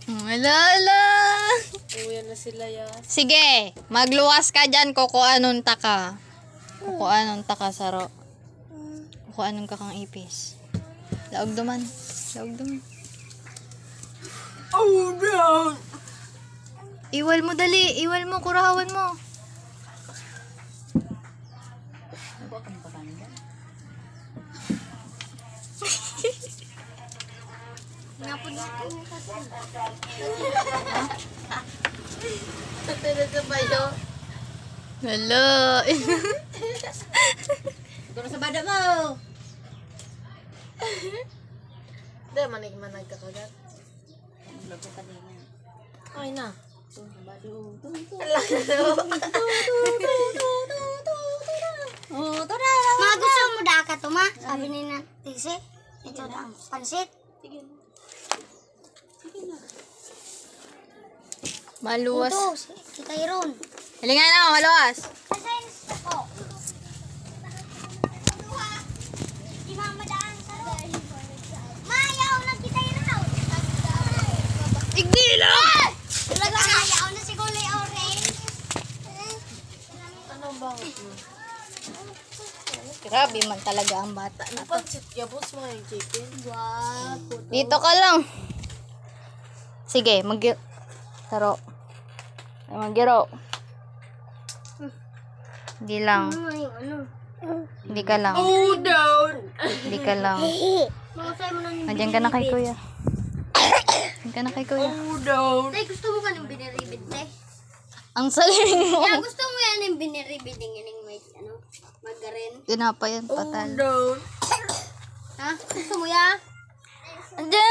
Malala. Uwi na sila ya. Sige, magluwas ka dyan, kukuanon ta ka. Kukuanon ta ka, saro. Kukuanon ka kang ipis. Laog duman. Laog duman. Oh, down. Iwal mo dali. Iwal mo, kurahawan mo. Ito sa bayo. Hala. Doon sa bada mo. Hindi, manig-man nagkakagat. Lago ka din yan. Ay na. Mga gusto mo da ka to, ma? Sabi ni na tisi. Ito na, pansit. Sige na. Maluwas. Ito, kita iron. Hilingan na, maluwas. Di mamadaan sa roon. Mayaw na kita iron. Igdila! Mayaw na si Gulay Orange. Anong bangot mo? Grabe man talaga ang bata na to. Pansit, yabos mo yung chicken. Wow. Dito ka lang. Sige, taro. Ay, magiro. Hindi lang. Hindi ka lang. Oh, down. Hindi ka lang. Mausay mo na yung Nandiyan ka na kay kuya. Nandiyan ka na kay kuya. Oh, down. Tay, gusto mo ka ng biniribid, tay? Ang saling mo. Kaya gusto mo yan yung biniribid yung may, margarine? Tinapa yan, Oh, patal. down. Ha? Gusto mo yan? Andiyan!